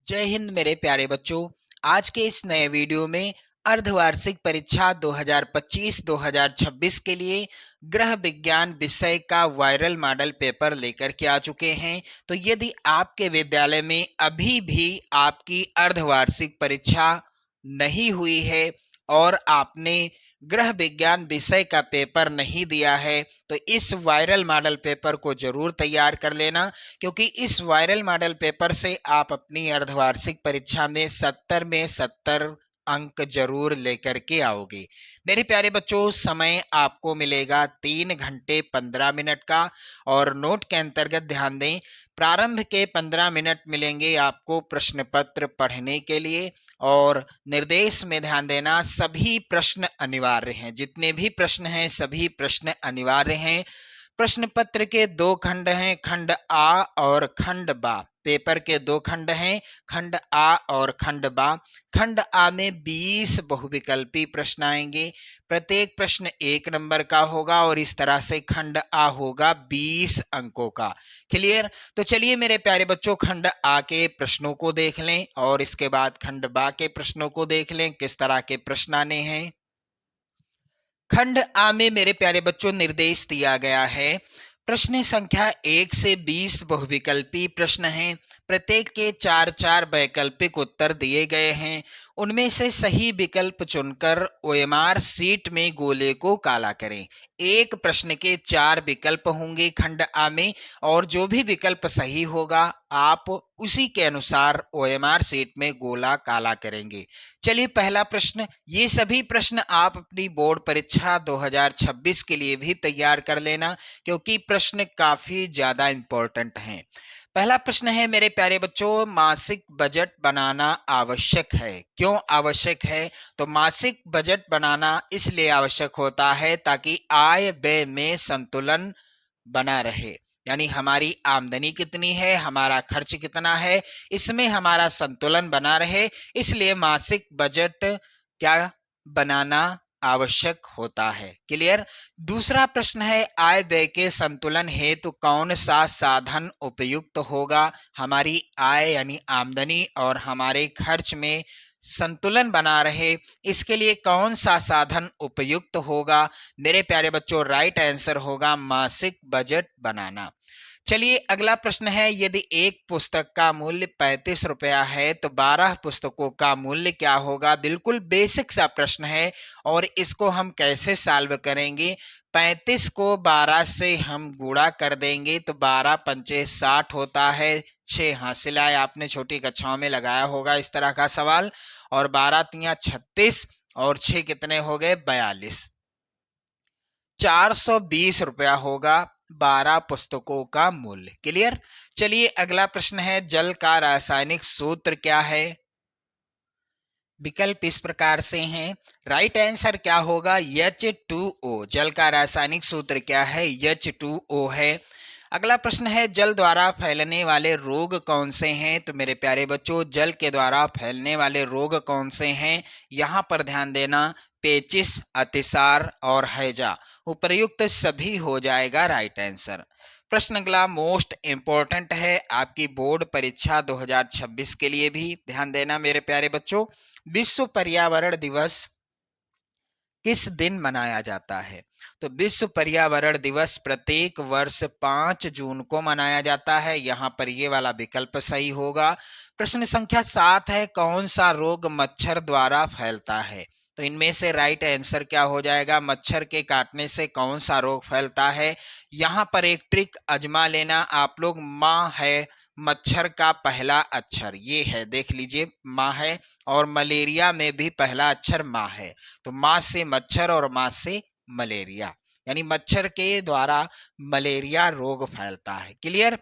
जय हिंद मेरे प्यारे बच्चों। आज के इस नए वीडियो में अर्धवार्षिक परीक्षा 2025-2026 के लिए गृह विज्ञान विषय का वायरल मॉडल पेपर लेकर के आ चुके हैं। तो यदि आपके विद्यालय में अभी भी आपकी अर्धवार्षिक परीक्षा नहीं हुई है और आपने गृह विज्ञान विषय का पेपर नहीं दिया है, तो इस वायरल मॉडल पेपर को जरूर तैयार कर लेना, क्योंकि इस वायरल मॉडल पेपर से आप अपनी अर्धवार्षिक परीक्षा में 70 में 70 अंक जरूर लेकर के आओगे। मेरे प्यारे बच्चों, समय आपको मिलेगा 3 घंटे 15 मिनट का, और नोट के अंतर्गत ध्यान दें, प्रारंभ के 15 मिनट मिलेंगे आपको प्रश्न पत्र पढ़ने के लिए, और निर्देश में ध्यान देना, सभी प्रश्न अनिवार्य हैं। जितने भी प्रश्न हैं सभी प्रश्न अनिवार्य हैं। प्रश्न पत्र के 2 खंड हैं, खंड आ और खंड बा। पेपर के 2 खंड हैं, खंड आ और खंड बा। खंड आ में 20 बहुविकल्पी प्रश्न आएंगे, प्रत्येक प्रश्न 1 नंबर का होगा, और इस तरह से खंड आ होगा 20 अंकों का। क्लियर? तो चलिए मेरे प्यारे बच्चों, खंड आ के प्रश्नों को देख लें और इसके बाद खंड बा के प्रश्नों को देख लें किस तरह के प्रश्न आने हैं। खंड आ में मेरे प्यारे बच्चों निर्देश दिया गया है, प्रश्न संख्या 1 से 20 बहुविकल्पी प्रश्न हैं, प्रत्येक के 4-4 वैकल्पिक उत्तर दिए गए हैं। उनमें से सही विकल्प चुनकर ओएमआर शीट में गोले को काला करें। एक प्रश्न के 4 विकल्प होंगे खंड आ में, और जो भी विकल्प सही होगा आप उसी के अनुसार ओएमआर शीट में गोला काला करेंगे। चलिए पहला प्रश्न, ये सभी प्रश्न आप अपनी बोर्ड परीक्षा 2026 के लिए भी तैयार कर लेना, क्योंकि प्रश्न काफी ज्यादा इंपॉर्टेंट हैं। पहला प्रश्न है मेरे प्यारे बच्चों, मासिक बजट बनाना आवश्यक है। क्यों आवश्यक है? तो मासिक बजट बनाना इसलिए आवश्यक होता है ताकि आय व्यय में संतुलन बना रहे, यानी हमारी आमदनी कितनी है, हमारा खर्च कितना है, इसमें हमारा संतुलन बना रहे, इसलिए मासिक बजट क्या बनाना आवश्यक होता है। क्लियर? दूसरा प्रश्न है, आय व्यय के संतुलन हेतु कौन सा साधन उपयुक्त होगा। हमारी आय यानी आमदनी और हमारे खर्च में संतुलन बना रहे, इसके लिए कौन सा साधन उपयुक्त होगा। मेरे प्यारे बच्चों, राइट आंसर होगा मासिक बजट बनाना। चलिए अगला प्रश्न है, यदि एक पुस्तक का मूल्य 35 रुपया है तो 12 पुस्तकों का मूल्य क्या होगा। बिल्कुल बेसिक सा प्रश्न है, और इसको हम कैसे सॉल्व करेंगे। 35 को 12 से हम गुणा कर देंगे तो 12 पंचे 60 होता है। 6 हासिल आए, आपने छोटी कक्षाओं में लगाया होगा इस तरह का सवाल, और 12 तिया 36 और 6 कितने हो गए 42। 420 रुपया होगा 12 पुस्तकों का मूल्य। क्लियर? चलिए अगला प्रश्न है, जल का रासायनिक सूत्र क्या है। विकल्प इस प्रकार से हैं, राइट आंसर क्या होगा H2O। जल का रासायनिक सूत्र क्या है, H2O है। अगला प्रश्न है, जल द्वारा फैलने वाले रोग कौन से हैं। तो मेरे प्यारे बच्चों, जल के द्वारा फैलने वाले रोग कौन से हैं, यहाँ पर ध्यान देना, पेचिश, अतिसार और हैजा, उपर्युक्त सभी हो जाएगा राइट आंसर। प्रश्न अगला मोस्ट इंपॉर्टेंट है आपकी बोर्ड परीक्षा 2026 के लिए भी, ध्यान देना मेरे प्यारे बच्चों। विश्व पर्यावरण दिवस किस दिन मनाया जाता है। तो विश्व पर्यावरण दिवस प्रत्येक वर्ष 5 जून को मनाया जाता है, यहाँ पर ये वाला विकल्प सही होगा। प्रश्न संख्या 7 है, कौन सा रोग मच्छर द्वारा फैलता है। तो इनमें से राइट आंसर क्या हो जाएगा, मच्छर के काटने से कौन सा रोग फैलता है। यहाँ पर एक ट्रिक आजमा लेना आप लोग, माँ है मच्छर का पहला अक्षर, ये है देख लीजिए, माँ है, और मलेरिया में भी पहला अक्षर माँ है, तो माँ से मच्छर और माँ से मलेरिया, यानी मच्छर के द्वारा मलेरिया रोग फैलता है। क्लियर?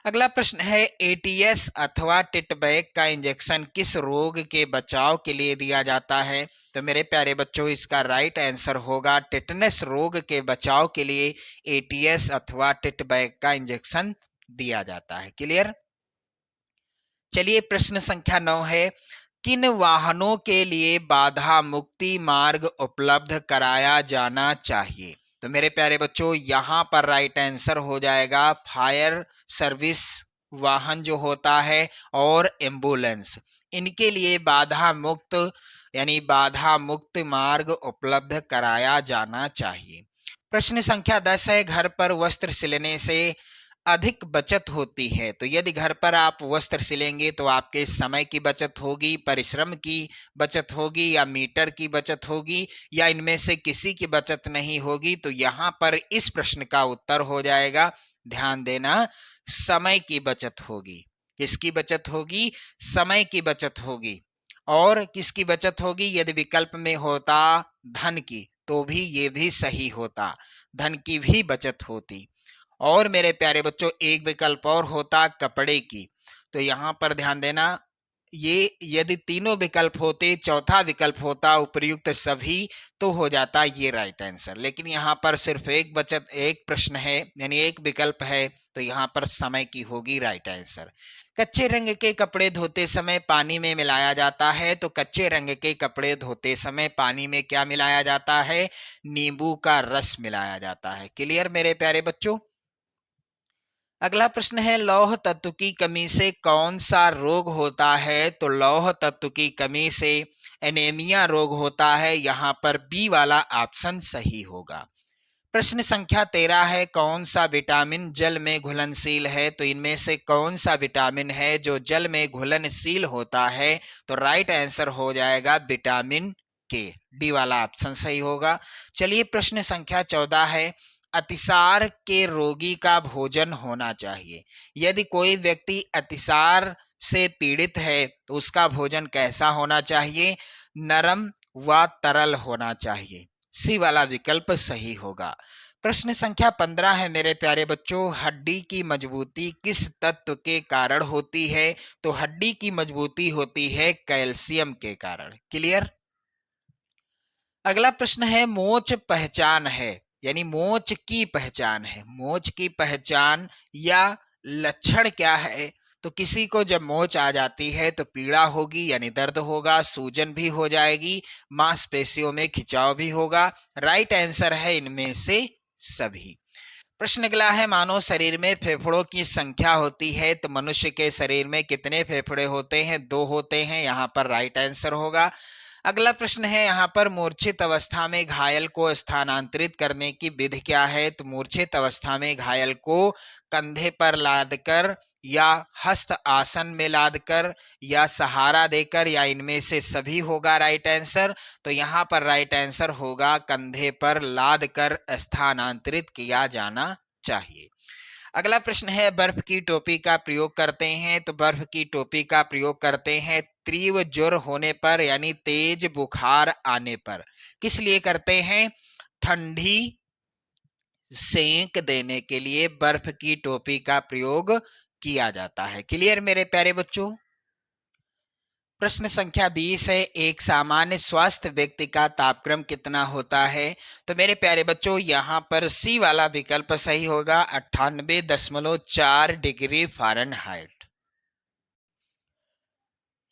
अगला प्रश्न है, एटीएस अथवा टिटबैक का इंजेक्शन किस रोग के बचाव के लिए दिया जाता है। तो मेरे प्यारे बच्चों, इसका राइट आंसर होगा टिटनेस रोग के बचाव के लिए एटीएस अथवा टिटबैक का इंजेक्शन दिया जाता है। क्लियर? चलिए प्रश्न संख्या 9 है, किन वाहनों के लिए बाधा मुक्ति मार्ग उपलब्ध कराया जाना चाहिए। तो मेरे प्यारे बच्चों, यहाँ पर राइट आंसर हो जाएगा फायर सर्विस वाहन जो होता है और एम्बुलेंस, इनके लिए बाधा मुक्त यानी बाधा मुक्त मार्ग उपलब्ध कराया जाना चाहिए। प्रश्न संख्या 10 है, घर पर वस्त्र सिलने से अधिक बचत होती है। तो यदि घर पर आप वस्त्र सिलेंगे तो आपके समय की बचत होगी, परिश्रम की बचत होगी, या मीटर की बचत होगी, या इनमें से किसी की बचत नहीं होगी। तो यहाँ पर इस प्रश्न का उत्तर हो जाएगा, ध्यान देना, समय की बचत होगी। किसकी बचत होगी? समय की बचत होगी। और किसकी बचत होगी? यदि विकल्प में होता धन की तो भी ये भी सही होता, धन की भी बचत होती। और मेरे प्यारे बच्चों, एक विकल्प और होता कपड़े की। तो यहाँ पर ध्यान देना, ये यदि तीनों विकल्प होते, चौथा विकल्प होता उपर्युक्त सभी, तो हो जाता ये राइट आंसर। लेकिन यहाँ पर सिर्फ एक प्रश्न है, यानी एक विकल्प है, तो यहाँ पर समय की होगी राइट आंसर। कच्चे रंग के कपड़े धोते समय पानी में मिलाया जाता है। तो कच्चे रंग के कपड़े धोते समय पानी में क्या मिलाया जाता है? नींबू का रस मिलाया जाता है। क्लियर मेरे प्यारे बच्चों? अगला प्रश्न है, लौह तत्व की कमी से कौन सा रोग होता है? तो लौह तत्व की कमी से एनीमिया रोग होता है। यहाँ पर बी वाला ऑप्शन सही होगा। प्रश्न संख्या 13 है, कौन सा विटामिन जल में घुलनशील है? तो इनमें से कौन सा विटामिन है जो जल में घुलनशील होता है? तो राइट आंसर हो जाएगा विटामिन के, डी वाला ऑप्शन सही होगा। चलिए प्रश्न संख्या 14 है, अतिसार के रोगी का भोजन होना चाहिए। यदि कोई व्यक्ति अतिसार से पीड़ित है तो उसका भोजन कैसा होना चाहिए? नरम व तरल होना चाहिए। सी वाला विकल्प सही होगा। प्रश्न संख्या 15 है मेरे प्यारे बच्चों, हड्डी की मजबूती किस तत्व के कारण होती है? तो हड्डी की मजबूती होती है कैल्शियम के कारण। क्लियर? अगला प्रश्न है, मोच पहचान है, यानी मोच की पहचान है। मोच की पहचान या लक्षण क्या है? तो किसी को जब मोच आ जाती है तो पीड़ा होगी, यानी दर्द होगा, सूजन भी हो जाएगी, मांसपेशियों में खिंचाव भी होगा। राइट आंसर है इनमें से सभी। प्रश्न अगला है, मानव शरीर में फेफड़ों की संख्या होती है। तो मनुष्य के शरीर में कितने फेफड़े होते हैं? 2 होते हैं। यहाँ पर राइट आंसर होगा। अगला प्रश्न है, यहाँ पर मूर्छित अवस्था में घायल को स्थानांतरित करने की विधि क्या है? तो मूर्छित अवस्था में घायल को कंधे पर लादकर, या हस्त आसन में लादकर, या सहारा देकर, या इनमें से सभी होगा राइट आंसर। तो यहाँ पर राइट आंसर होगा कंधे पर लादकर स्थानांतरित किया जाना चाहिए। अगला प्रश्न है, बर्फ की टोपी का प्रयोग करते हैं। तो बर्फ की टोपी का प्रयोग करते हैं तीव्र ज्वर होने पर, यानी तेज बुखार आने पर। किस लिए करते हैं? ठंडी सेंक देने के लिए बर्फ की टोपी का प्रयोग किया जाता है। क्लियर मेरे प्यारे बच्चों? प्रश्न संख्या 20 है, एक सामान्य स्वस्थ व्यक्ति का तापक्रम कितना होता है? तो मेरे प्यारे बच्चों, यहाँ पर सी वाला विकल्प सही होगा, 98.4 डिग्री फ़ारेनहाइट।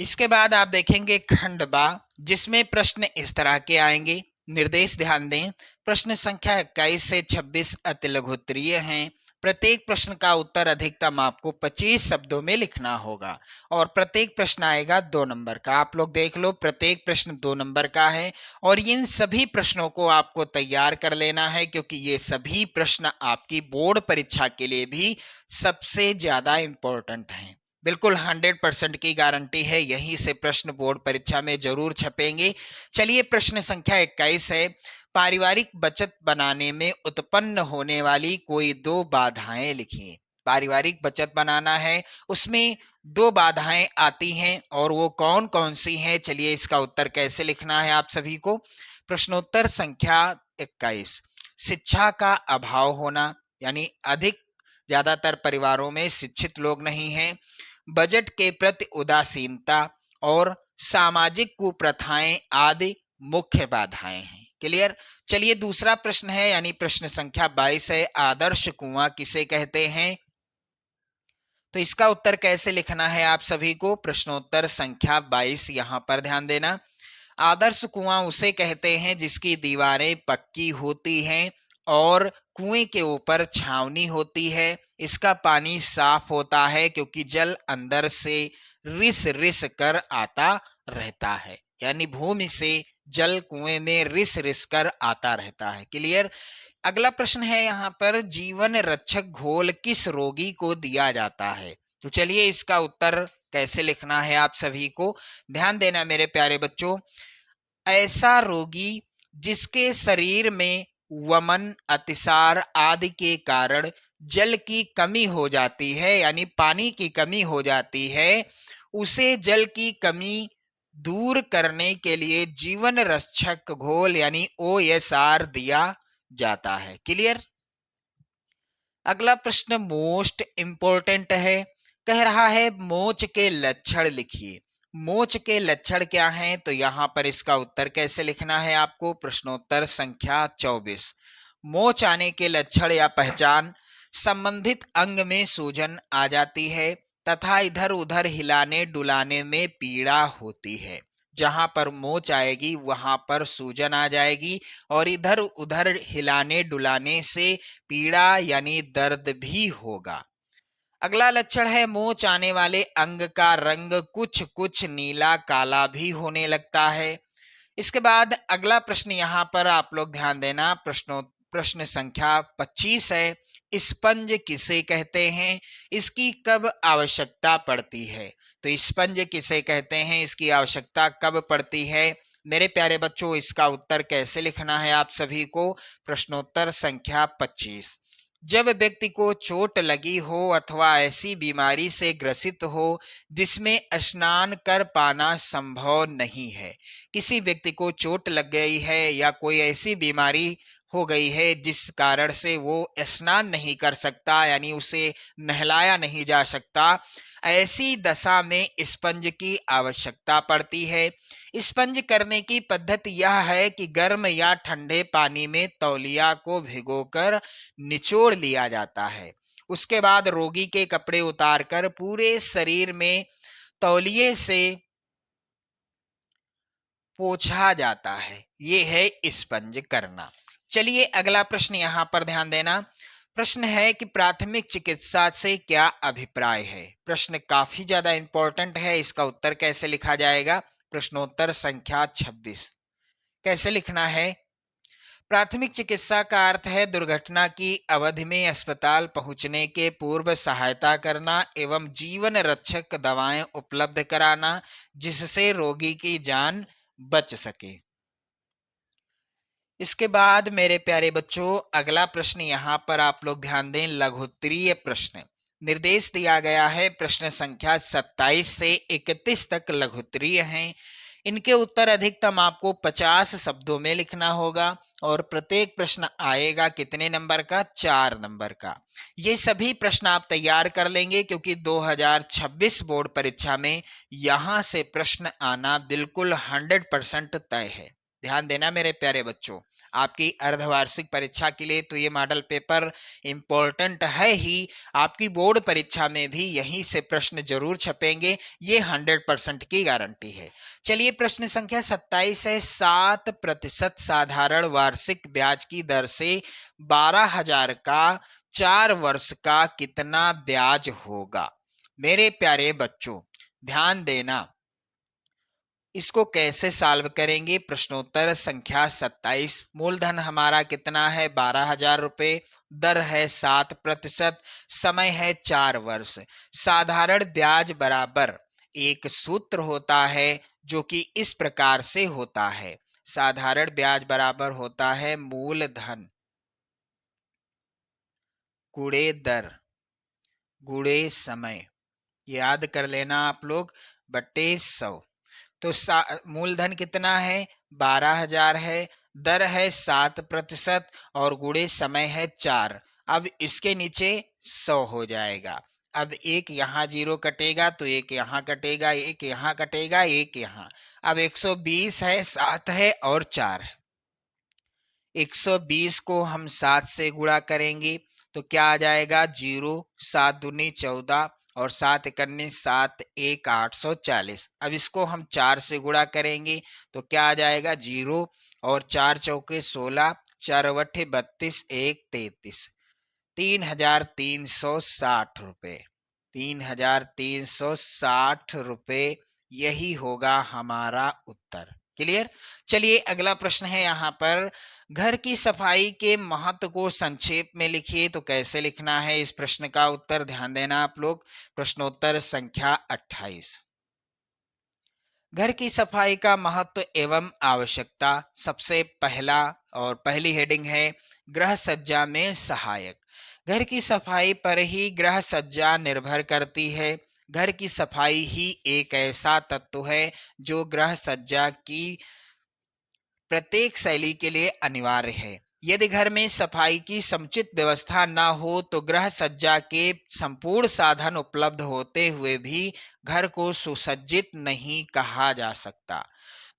इसके बाद आप देखेंगे खंड बा, जिसमें प्रश्न इस तरह के आएंगे। निर्देश ध्यान दें, प्रश्न संख्या 21 से 26 अति लघुत्तरीय हैं। प्रत्येक प्रश्न का उत्तर अधिकतम आपको 25 शब्दों में लिखना होगा, और प्रत्येक प्रश्न आएगा 2 नंबर का। आप लोग देख लो, प्रत्येक प्रश्न 2 नंबर का है, और इन सभी प्रश्नों को आपको तैयार कर लेना है, क्योंकि ये सभी प्रश्न आपकी बोर्ड परीक्षा के लिए भी सबसे ज्यादा इंपॉर्टेंट हैं। बिल्कुल 100% की गारंटी है, यहीं से प्रश्न बोर्ड परीक्षा में जरूर छपेंगे। चलिए प्रश्न संख्या 21 है, पारिवारिक बचत बनाने में उत्पन्न होने वाली कोई 2 बाधाएं लिखिए। पारिवारिक बचत बनाना है, उसमें 2 बाधाएं आती हैं, और वो कौन कौन सी हैं? चलिए इसका उत्तर कैसे लिखना है आप सभी को। प्रश्नोत्तर संख्या 21, शिक्षा का अभाव होना, यानी ज्यादातर परिवारों में शिक्षित लोग नहीं हैं। बजट के प्रति उदासीनता और सामाजिक कुप्रथाएं आदि मुख्य बाधाएं हैं। क्लियर? चलिए दूसरा प्रश्न है, यानी प्रश्न संख्या 22 है, आदर्श कुआं किसे कहते हैं? तो इसका उत्तर कैसे लिखना है आप सभी को। प्रश्नोत्तर संख्या 22, यहां पर ध्यान देना। आदर्श कुआं उसे कहते हैं जिसकी दीवारें पक्की होती हैं और कुएं के ऊपर छावनी होती है, इसका पानी साफ होता है क्योंकि जल अंदर से रिस रिस कर आता रहता है, यानी भूमि से जल कुएं में रिस रिस कर आता रहता है। क्लियर। अगला प्रश्न है यहाँ पर, जीवन रक्षक घोल किस रोगी को दिया जाता है? तो चलिए इसका उत्तर कैसे लिखना है आप सभी को ध्यान देना मेरे प्यारे बच्चों। ऐसा रोगी जिसके शरीर में वमन, अतिसार आदि के कारण जल की कमी हो जाती है, यानी पानी की कमी हो जाती है, उसे जल की कमी दूर करने के लिए जीवन रक्षक घोल यानी OSR दिया जाता है। क्लियर। अगला प्रश्न मोस्ट इंपॉर्टेंट है, कह रहा है मोच के लक्षण लिखिए। मोच के लक्षण क्या हैं? तो यहां पर इसका उत्तर कैसे लिखना है आपको, प्रश्नोत्तर संख्या 24। मोच आने के लक्षण या पहचान, संबंधित अंग में सूजन आ जाती है तथा इधर उधर हिलाने डुलाने में पीड़ा होती है। जहां पर मोच आएगी वहां पर सूजन आ जाएगी और इधर उधर हिलाने डुलाने से पीड़ा यानी दर्द भी होगा। अगला लक्षण है मोच आने वाले अंग का रंग कुछ कुछ नीला काला भी होने लगता है। इसके बाद अगला प्रश्न यहाँ पर आप लोग ध्यान देना, प्रश्न संख्या 25 है, स्पंज किसे कहते हैं, इसकी कब आवश्यकता पड़ती है? तो स्पंज किसे कहते हैं, इसकी आवश्यकता कब पड़ती है? मेरे प्यारे बच्चों इसका उत्तर कैसे लिखना है आप सभी को, प्रश्नोत्तर संख्या 25। जब व्यक्ति को चोट लगी हो अथवा ऐसी बीमारी से ग्रसित हो जिसमें स्नान कर पाना संभव नहीं है। किसी व्यक्ति को चोट लग गई है या कोई ऐसी बीमारी हो गई है जिस कारण से वो स्नान नहीं कर सकता, यानी उसे नहलाया नहीं जा सकता, ऐसी दशा में स्पंज की आवश्यकता पड़ती है। स्पंज करने की पद्धति यह है कि गर्म या ठंडे पानी में तौलिया को भिगोकर निचोड़ लिया जाता है। उसके बाद रोगी के कपड़े उतारकर पूरे शरीर में तौलिए से पोंछा जाता है। ये है स्पंज करना। चलिए अगला प्रश्न यहां पर ध्यान देना। प्रश्न है कि प्राथमिक चिकित्सा से क्या अभिप्राय है? प्रश्न काफी ज्यादा इंपॉर्टेंट है, इसका उत्तर कैसे लिखा जाएगा, प्रश्नोत्तर संख्या 26। कैसे लिखना है? प्राथमिक चिकित्सा का अर्थ है दुर्घटना की अवधि में अस्पताल पहुंचने के पूर्व सहायता करना एवं जीवन रक्षक दवाएं उपलब्ध कराना जिससे रोगी की जान बच सके। इसके बाद मेरे प्यारे बच्चों अगला प्रश्न यहाँ पर आप लोग ध्यान दें, लघुत्तरीय प्रश्न। निर्देश दिया गया है प्रश्न संख्या 27 से 31 तक लघुत्तरीय हैं। इनके उत्तर अधिकतम आपको 50 शब्दों में लिखना होगा और प्रत्येक प्रश्न आएगा कितने नंबर का, 4 नंबर का। ये सभी प्रश्न आप तैयार कर लेंगे क्योंकि 2026 बोर्ड परीक्षा में यहां से प्रश्न आना बिल्कुल 100% तय है। ध्यान देना मेरे प्यारे बच्चों, आपकी अर्धवार्षिक परीक्षा के लिए तो ये मॉडल पेपर इंपॉर्टेंट है ही, आपकी बोर्ड परीक्षा में भी यहीं से प्रश्न जरूर छपेंगे, ये 100% की गारंटी है। चलिए प्रश्न संख्या 27 है, 7% साधारण वार्षिक ब्याज की दर से 12,000 का 4 वर्ष का कितना ब्याज होगा? मेरे प्यारे बच्चों ध्यान देना, इसको कैसे सॉल्व करेंगे, प्रश्नोत्तर संख्या 27। मूलधन हमारा कितना है, 12,000 रुपए, दर है 7%, समय है 4 वर्ष। साधारण ब्याज बराबर एक सूत्र होता है जो कि इस प्रकार से होता है, साधारण ब्याज बराबर होता है मूलधन गुणे दर गुणे समय। याद कर लेना आप लोग, बट्टे 100। तो मूलधन कितना है, 12,000 है, दर है 7% और गुणे समय है 4। अब इसके नीचे 100 हो जाएगा। अब एक यहाँ 0 कटेगा तो एक यहाँ कटेगा, एक यहाँ कटेगा, एक यहाँ। अब 120 है, 7 है और 4 है। 120 को हम 7 से गुणा करेंगे तो क्या आ जाएगा, 0, 7 दूनी 14 और 7 एकन्नी 7 1 840। अब इसको हम 4 से गुणा करेंगे तो क्या आ जाएगा, 0 और 4 चौके 16, 4 अट्ठे 32, 1 33। ₹3,360। 3,360 यही होगा हमारा उत्तर। क्लियर। चलिए अगला प्रश्न है यहाँ पर, घर की सफाई के महत्व को संक्षेप में लिखिए। तो कैसे लिखना है इस प्रश्न का उत्तर, ध्यान देना आप लोग। प्रश्नोत्तर संख्या 28। घर की सफाई का महत्व एवं आवश्यकता। सबसे पहला और पहली हेडिंग है गृह सज्जा में सहायक। घर की सफाई पर ही गृह सज्जा निर्भर करती है। घर की सफाई ही एक ऐसा तत्व है जो गृह सज्जा की प्रत्येक शैली के लिए अनिवार्य है। यदि घर में सफाई की समुचित व्यवस्था न हो तो गृह सज्जा के संपूर्ण साधन उपलब्ध होते हुए भी घर को सुसज्जित नहीं कहा जा सकता।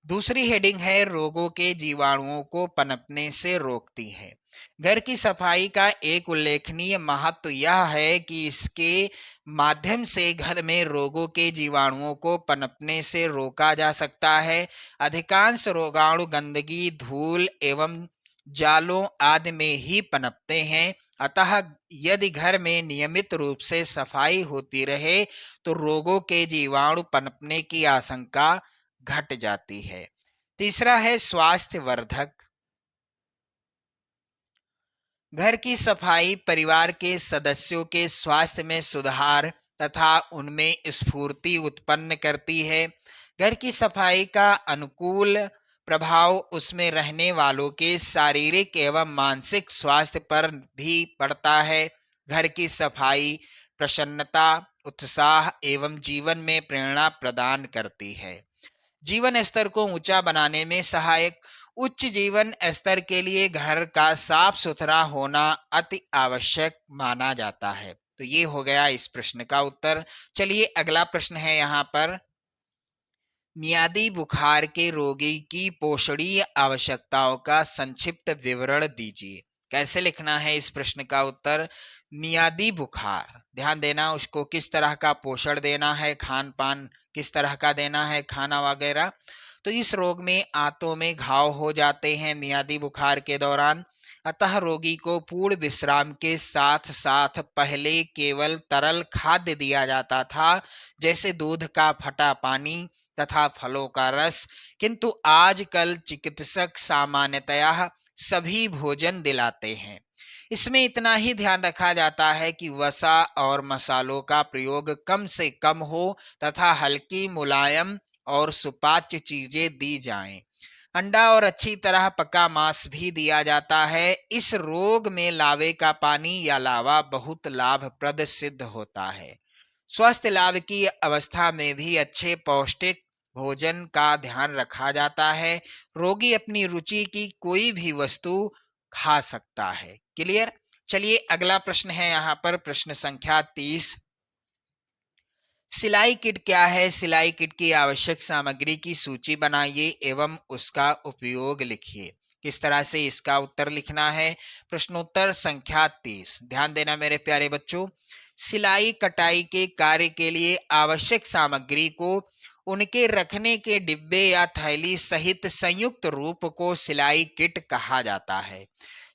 दूसरी हेडिंग है रोगों के जीवाणुओं को पनपने से रोकती है। घर की सफाई का एक उल्लेखनीय महत्व यह है कि इसके माध्यम से घर में रोगों के जीवाणुओं को पनपने से रोका जा सकता है। अधिकांश रोगाणु गंदगी, धूल एवं जालों आदि में ही पनपते हैं। अतः यदि घर में नियमित रूप से सफाई होती रहे तो रोगों के जीवाणु पनपने की आशंका घट जाती है। तीसरा है स्वास्थ्य वर्धक। घर की सफाई परिवार के सदस्यों के स्वास्थ्य में सुधार तथा उनमें स्फूर्ति उत्पन्न करती है। घर की सफाई का अनुकूल प्रभाव उसमें रहने वालों के शारीरिक एवं मानसिक स्वास्थ्य पर भी पड़ता है। घर की सफाई प्रसन्नता, उत्साह एवं जीवन में प्रेरणा प्रदान करती है। जीवन स्तर को ऊंचा बनाने में सहायक। उच्च जीवन स्तर के लिए घर का साफ सुथरा होना अति आवश्यक माना जाता है। तो ये हो गया इस प्रश्न का उत्तर। चलिए अगला प्रश्न है यहाँ पर, मियादी बुखार के रोगी की पोषणीय आवश्यकताओं का संक्षिप्त विवरण दीजिए। कैसे लिखना है इस प्रश्न का उत्तर, मियादी बुखार, ध्यान देना उसको किस तरह का पोषण देना है, खान पान किस तरह का देना है, खाना वगैरह। तो इस रोग में आंतों में घाव हो जाते हैं मियादी बुखार के दौरान। अतः रोगी को पूर्ण विश्राम के साथ साथ पहले केवल तरल खाद्य दिया जाता था, जैसे दूध का फटा पानी तथा फलों का रस, किंतु आजकल चिकित्सक सामान्यतया सभी भोजन दिलाते हैं। इसमें इतना ही ध्यान रखा जाता है कि वसा और मसालों का प्रयोग कम से कम हो तथा हल्की, मुलायम और सुपाच्य चीजें दी जाएं। अंडा और अच्छी तरह पका मांस भी दिया जाता है। इस रोग में लावे का पानी या लावा बहुत लाभप्रद सिद्ध होता है। स्वस्थ लाभ की अवस्था में भी अच्छे पौष्टिक भोजन का ध्यान रखा जाता है। रोगी अपनी रुचि की कोई भी वस्तु खा सकता है। क्लियर। चलिए अगला प्रश्न है यहाँ पर, प्रश्न संख्या 30। सिलाई किट क्या है? सिलाई किट की आवश्यक सामग्री की सूची बनाइए एवं उसका उपयोग लिखिए। किस तरह से इसका उत्तर लिखना है? प्रश्नोत्तर संख्या 30। ध्यान देना मेरे प्यारे बच्चों। सिलाई कटाई के कार्य के लिए आवश्यक सामग्री को उनके रखने के डिब्बे या थैली सहित संयुक्त रूप को सिलाई किट कहा जाता है।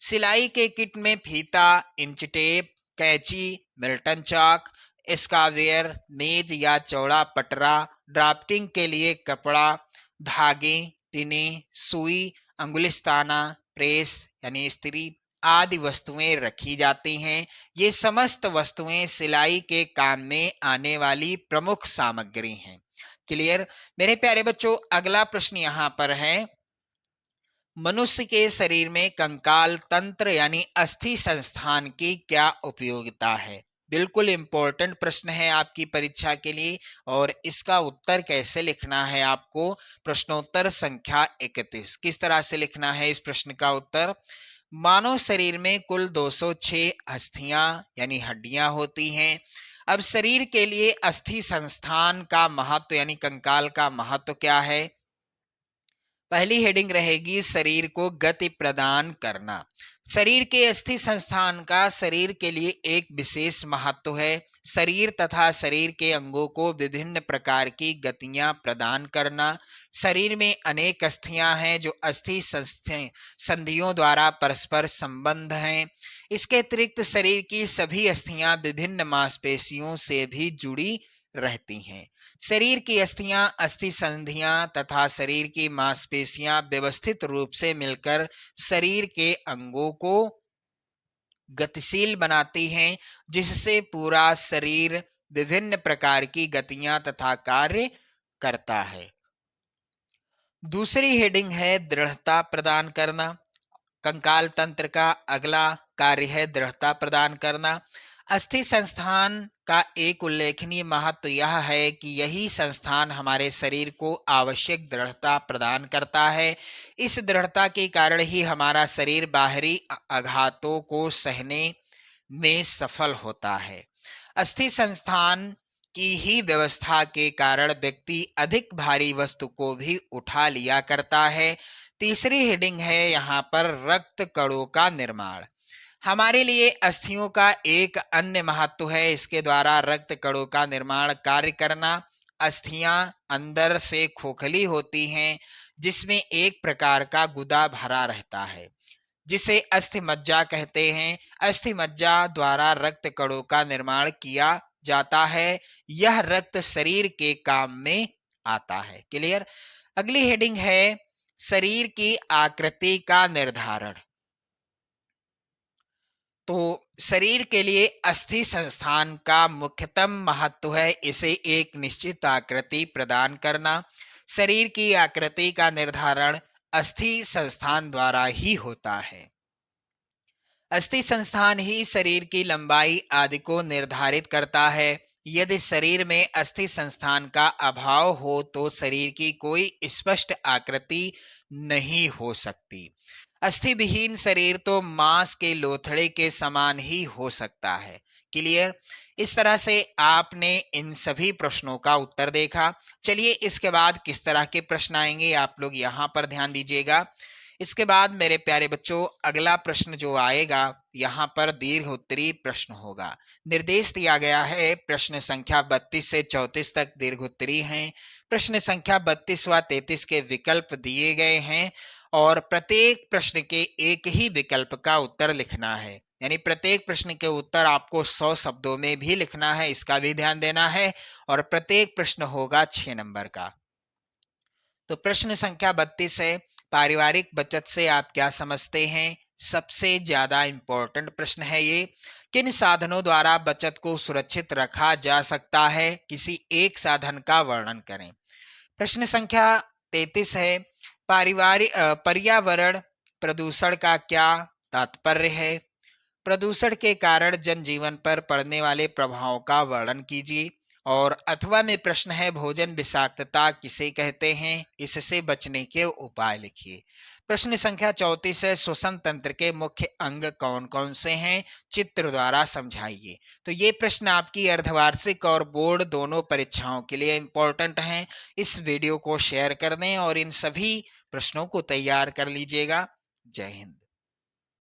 सिलाई के किट में फीता, इंच टेप, कैंची, मिल्टन चाक, स्कावेयर, मेज या चौड़ा पटरा, ड्राफ्टिंग के लिए कपड़ा, धागे, तिने, सुई, अंगुलिस्ताना, प्रेस यानी इस्त्री आदि वस्तुएं रखी जाती हैं। ये समस्त वस्तुएं सिलाई के काम में आने वाली प्रमुख सामग्री हैं। क्लियर मेरे प्यारे बच्चों। अगला प्रश्न यहाँ पर है, मनुष्य के शरीर में कंकाल तंत्र यानी अस्थि संस्थान की क्या उपयोगिता है? बिल्कुल इंपॉर्टेंट प्रश्न है आपकी परीक्षा के लिए, और इसका उत्तर कैसे लिखना है आपको? प्रश्नोत्तर संख्या 31। किस तरह से लिखना है इस प्रश्न का उत्तर? मानव शरीर में कुल 206 अस्थियां यानी हड्डियां होती हैं। अब शरीर के लिए अस्थि संस्थान का महत्व यानी कंकाल का महत्व क्या है? पहली हेडिंग रहेगी शरीर को गति प्रदान करना। शरीर के अस्थि संस्थान का शरीर के लिए एक विशेष महत्व है। शरीर तथा शरीर के अंगों को विभिन्न प्रकार की गतियां प्रदान करना। शरीर में अनेक अस्थियां हैं जो अस्थि संधियों द्वारा परस्पर संबंध हैं। इसके अतिरिक्त शरीर की सभी अस्थियां विभिन्न मांसपेशियों से भी जुड़ी रहती हैं। शरीर की अस्थियां, अस्थि संधियां तथा शरीर की मांसपेशियां व्यवस्थित रूप से मिलकर शरीर के अंगों को गतिशील बनाती हैं, जिससे पूरा शरीर विभिन्न प्रकार की गतियां तथा कार्य करता है। दूसरी हेडिंग है दृढ़ता प्रदान करना। कंकाल तंत्र का अगला कार्य है दृढ़ता प्रदान करना। अस्थि संस्थान का एक उल्लेखनीय महत्व यह है कि यही संस्थान हमारे शरीर को आवश्यक दृढ़ता प्रदान करता है। इस दृढ़ता के कारण ही हमारा शरीर बाहरी आघातों को सहने में सफल होता है। अस्थि संस्थान की ही व्यवस्था के कारण व्यक्ति अधिक भारी वस्तु को भी उठा लिया करता है। तीसरी हेडिंग है यहाँ पर रक्त कणों का निर्माण। हमारे लिए अस्थियों का एक अन्य महत्व है इसके द्वारा रक्त कणों का निर्माण कार्य करना। अस्थियां अंदर से खोखली होती हैं, जिसमें एक प्रकार का गुदा भरा रहता है, जिसे अस्थि मज्जा कहते हैं। अस्थि मज्जा द्वारा रक्त कणों का निर्माण किया जाता है। यह रक्त शरीर के काम में आता है। क्लियर। अगली हेडिंग है शरीर की आकृति का निर्धारण। तो शरीर के लिए अस्थि संस्थान का मुख्यतम महत्व है इसे एक निश्चित आकृति प्रदान करना। शरीर की आकृति का निर्धारण अस्थि संस्थान द्वारा ही होता है। अस्थि संस्थान ही शरीर की लंबाई आदि को निर्धारित करता है। यदि शरीर में अस्थि संस्थान का अभाव हो तो शरीर की कोई स्पष्ट आकृति नहीं हो सकती। अस्थि विहीन शरीर तो मांस के लोथड़े के समान ही हो सकता है। क्लियर। इस तरह से आपने इन सभी प्रश्नों का उत्तर देखा। चलिए इसके बाद किस तरह के प्रश्न आएंगे आप लोग यहाँ पर ध्यान दीजिएगा। इसके बाद मेरे प्यारे बच्चों अगला प्रश्न जो आएगा यहाँ पर दीर्घ उत्तरीय प्रश्न होगा। निर्देश दिया गया है प्रश्न संख्या 32 से 34 तक दीर्घ उत्तरीय हैं। प्रश्न संख्या 32 व 33 के विकल्प दिए गए हैं और प्रत्येक प्रश्न के एक ही विकल्प का उत्तर लिखना है। यानी प्रत्येक प्रश्न के उत्तर आपको 100 शब्दों में भी लिखना है, इसका भी ध्यान देना है। और प्रत्येक प्रश्न होगा 6 नंबर का। तो प्रश्न संख्या 32 है, पारिवारिक बचत से आप क्या समझते हैं? सबसे ज्यादा इंपॉर्टेंट प्रश्न है ये। किन साधनों द्वारा बचत को सुरक्षित रखा जा सकता है? किसी एक साधन का वर्णन करें। प्रश्न संख्या 33 है, पर्यावरण प्रदूषण का क्या तात्पर्य है? प्रदूषण के कारण जनजीवन पर पड़ने वाले प्रभावों का वर्णन कीजिए। और अथवा में प्रश्न है, भोजन विषाक्तता किसे कहते हैं? इससे बचने के उपाय लिखिए। प्रश्न संख्या 34 है, श्वसन तंत्र के मुख्य अंग कौन कौन से हैं? चित्र द्वारा समझाइए। तो ये प्रश्न आपकी अर्धवार्षिक और बोर्ड दोनों परीक्षाओं के लिए इंपॉर्टेंट हैं। इस वीडियो को शेयर कर दें और इन सभी प्रश्नों को तैयार कर लीजिएगा। जय हिंद।